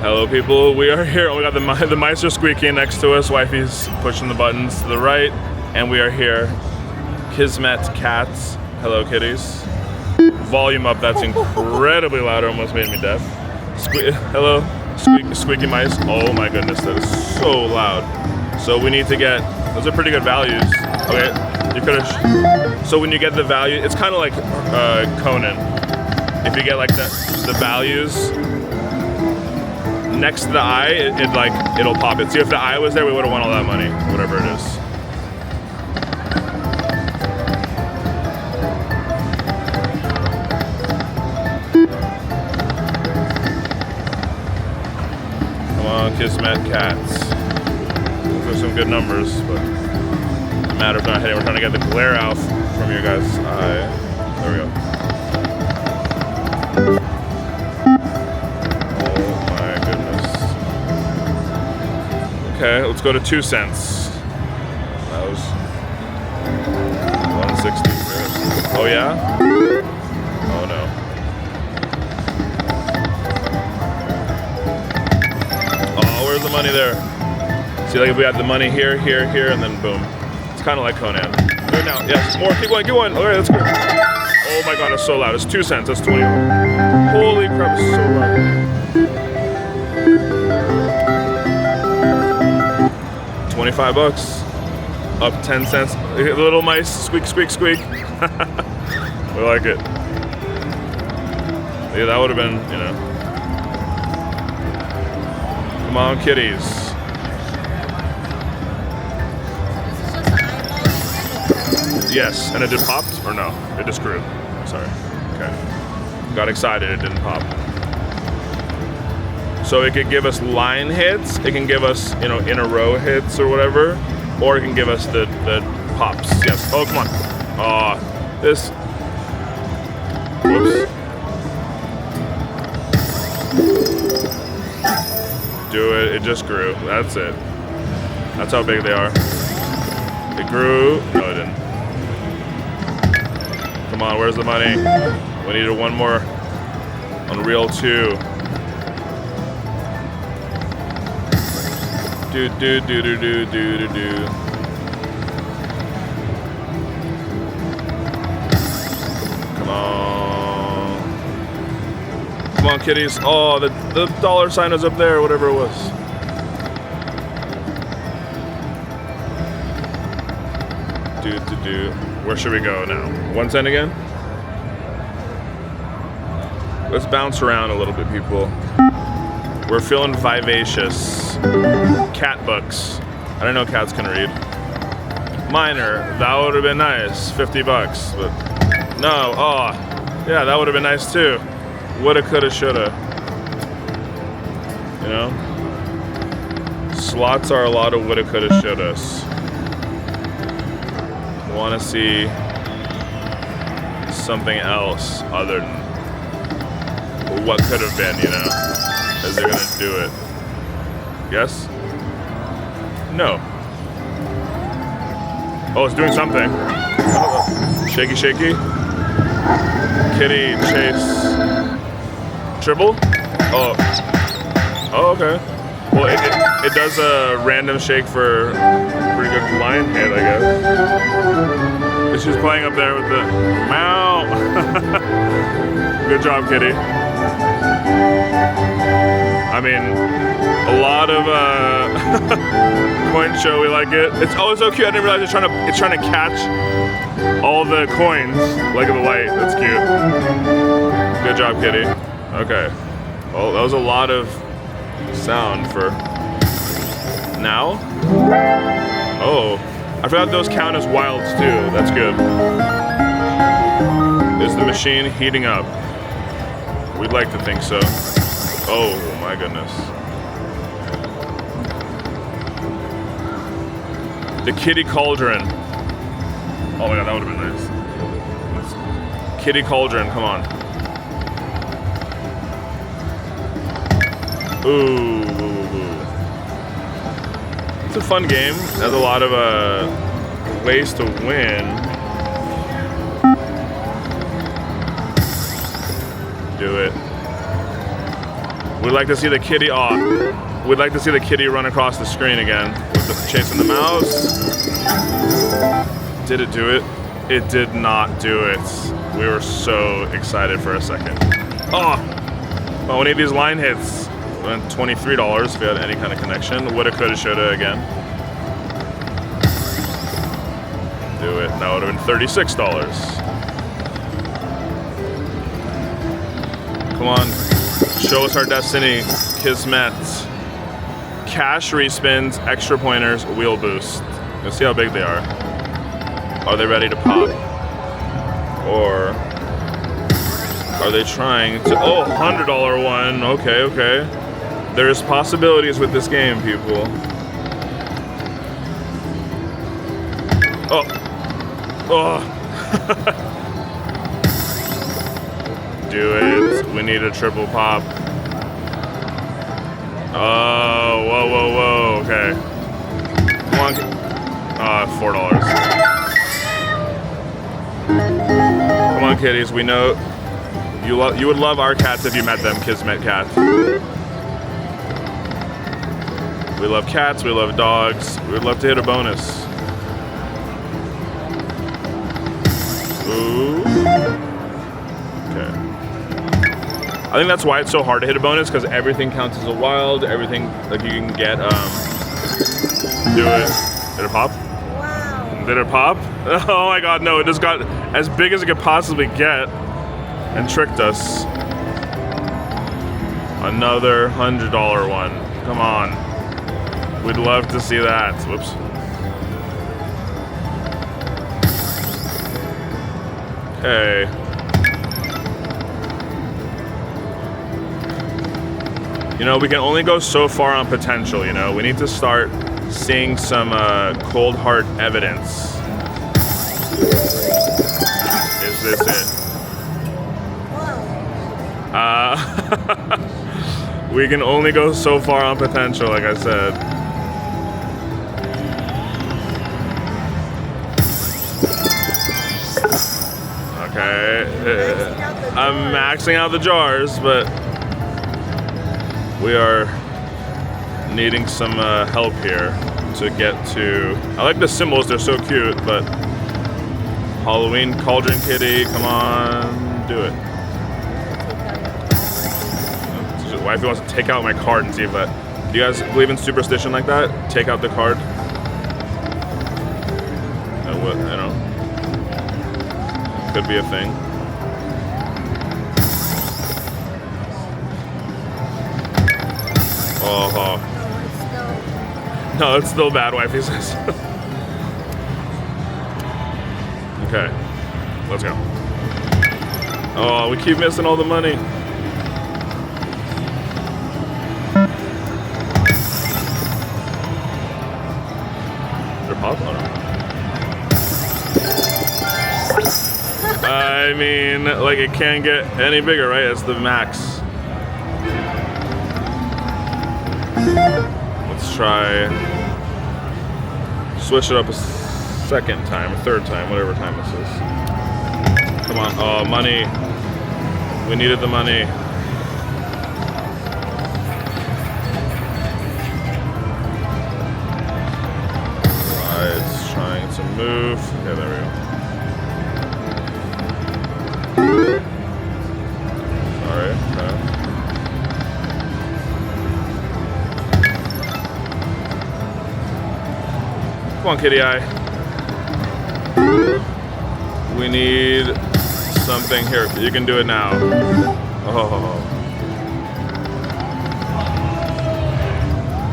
Hello, people. We are here. We got the mice are squeaking next to us. Wifey's pushing the buttons to the right, and we are here. Kismet cats. Hello, kitties. Volume up. That's incredibly loud. It almost made me deaf. Hello, squeaky mice. Oh my goodness, that is so loud. So we need to get. Those are pretty good values. Okay, you could have. So when you get the value, it's kind of like Conan. If you get like the values next to the eye, it'll pop it. See, if the eye was there, we would have won all that money, whatever it is. Come on, Kismet cats. Those are some good numbers, but it doesn't matter if not hitting. We're trying to get the glare out from your guys' eye. There we go. Okay, let's go to 2 cents. That was 160. Oh yeah? Oh no. Oh, where's the money there? See, like if we had the money here, here, here, and then boom. It's kind of like Conan. Good now. Yes, more. Keep going, keep going. Okay, let's go. Oh my god, it's so loud. It's 2 cents. That's 20. Holy crap, it's so loud. 25 bucks, up 10 cents. Little mice, squeak, squeak, squeak. We like it. Yeah, that would have been, you know. Come on, kitties. Yes, and it just popped, or no? It just grew. Sorry. Okay. Got excited, it didn't pop. So it could give us line hits, it can give us, you know, in a row hits or whatever, or it can give us the pops. Yes. Oh, come on. Oh, this. Whoops. Do it. It just grew. That's it. That's how big they are. It grew. No, it didn't. Come on, where's the money? We needed one more on reel 2. Do. Come on. Come on, kitties. Oh, the dollar sign is up there, whatever it was. Do. Where should we go now? 1 cent again? Let's bounce around a little bit, people. We're feeling vivacious. Cat books. I didn't know cats can read. Minor. That would have been nice. 50 bucks. But no. Oh, yeah, that would have been nice too. Woulda, coulda, shoulda. You know? Slots are a lot of woulda, coulda, shouldas. Want to see something else other than what could have been, you know? Is it gonna do it? Yes? No. Oh, it's doing something. Shaky, shaky. Kitty chase. Triple? Oh. Oh, okay. Well, it does a random shake for pretty good line hit, I guess. She's playing up there with the meow. Good job, kitty. I mean, a lot of coin show. We like it. It's so cute. I didn't realize it's trying to catch all the coins. Look at the light. That's cute. Good job, kitty. Okay. Well, that was a lot of sound for now. Oh, I forgot those count as wilds too. That's good. Is the machine heating up? We'd like to think so. Oh my goodness. The kitty cauldron. Oh my god, that would have been nice. Kitty cauldron, come on. Ooh. It's a fun game. It has a lot of ways to win. Do it. We'd like to see the kitty. Oh, we'd like to see the kitty run across the screen again. Chasing the mouse. Did it do it? It did not do it. We were so excited for a second. Oh, well, we need these line hits. $23 if we had any kind of connection. Woulda, coulda, shoulda again. Do it. That would have been $36. Come on. Show us our destiny. Kismet. Cash respins, extra pointers, wheel boost. Let's see how big they are. Are they ready to pop? Or are they trying to... Oh, $100 one. Okay, okay. There's possibilities with this game, people. Oh. Oh. Do it. We need a triple pop. Oh, whoa, whoa, whoa. Okay. Come on. $4. Come on, kitties. We know you would love our cats if you met them, Kismet cats. We love cats. We love dogs. We would love to hit a bonus. Ooh. Okay. I think that's why it's so hard to hit a bonus, because everything counts as a wild. Everything, like, you can get, do it. Did it pop? Wow. Did it pop? Oh my god, no, it just got as big as it could possibly get and tricked us. Another $100 one. Come on. We'd love to see that. Whoops. Okay. You know, we can only go so far on potential, you know? We need to start seeing some cold hard evidence. Is this it? We can only go so far on potential, like I said. Okay. I'm maxing out the jars, but we are needing some help here to get to... I like the symbols, they're so cute, but... Halloween Cauldron Kitty, come on, do it. Wifey wants to take out my card and see if that... Do you guys believe in superstition like that? Take out the card? I don't know. Could be a thing. Oh. No, it's still bad, wifey says. Okay, let's go. Oh, we keep missing all the money. They're pop? Oh, no. I mean, like, it can't get any bigger, right? It's the max. Let's try... Switch it up a second time, a third time, whatever time this is. Come on. Oh, money. We needed the money. It's trying to move. Okay, there we go. Alright, okay. Come on, kitty eye. We need something here. You can do it now. Oh.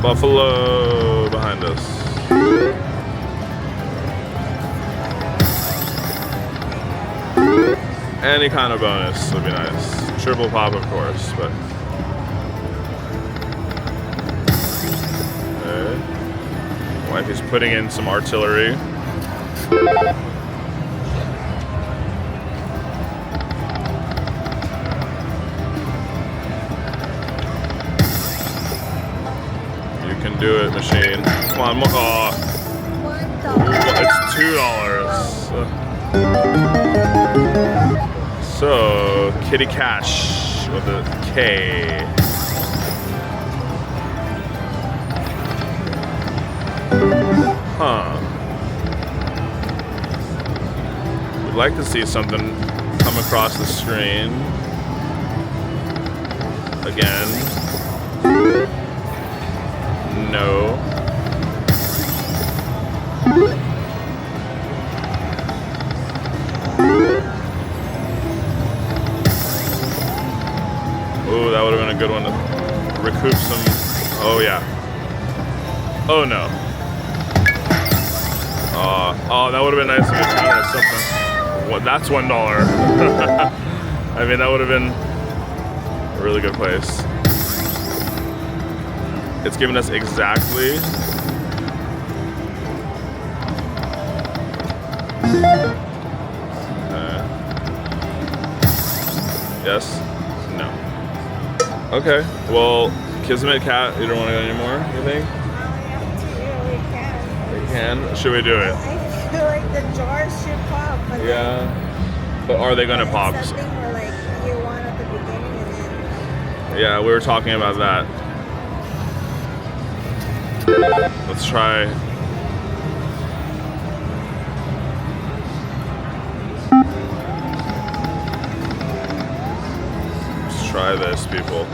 Buffalo behind us. Any kind of bonus would be nice. Triple pop, of course, but... Okay. Wifey's putting in some artillery. You can do it, machine. Come on, oh. It's $2. So, Kitty Cash with a K. like to see something come across the screen. Again. No. Ooh, that would have been a good one to recoup some. Oh yeah. Oh no. Oh, that would have been nice to get counted or something. Well, that's $1. I mean, that would have been a really good place. It's given us exactly. Yes? No. Okay. Well, Kismet Cat, you don't want to go anymore, you think? We can. Should we do it? I feel like the jars should pop. But yeah. But are they gonna pop? Something where like you want at the beginning and then. Yeah, we were talking about that. Let's try. Let's try this, people.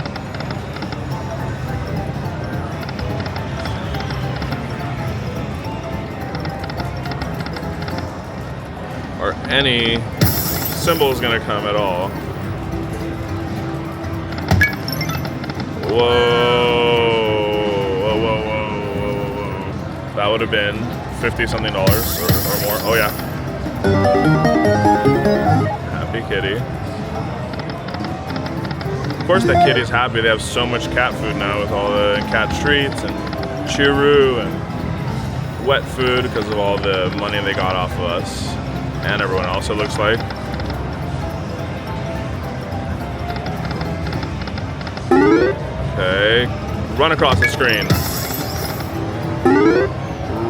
Are any symbols gonna come at all? Whoa. That would have been $50-something or more. Oh yeah. Happy kitty. Of course that kitty's happy. They have so much cat food now with all the cat treats and churu and wet food because of all the money they got off of us. And everyone else, it looks like. Okay, run across the screen.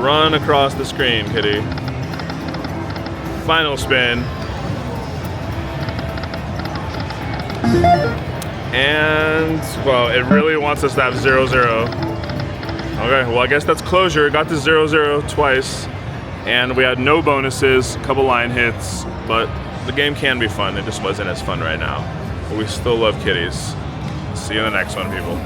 Run across the screen, kitty. Final spin. And, well, it really wants us to have 0-0. Okay, well, I guess that's closure. It got to 0-0 twice. And we had no bonuses, a couple line hits, but the game can be fun. It just wasn't as fun right now. But we still love kitties. See you in the next one, people.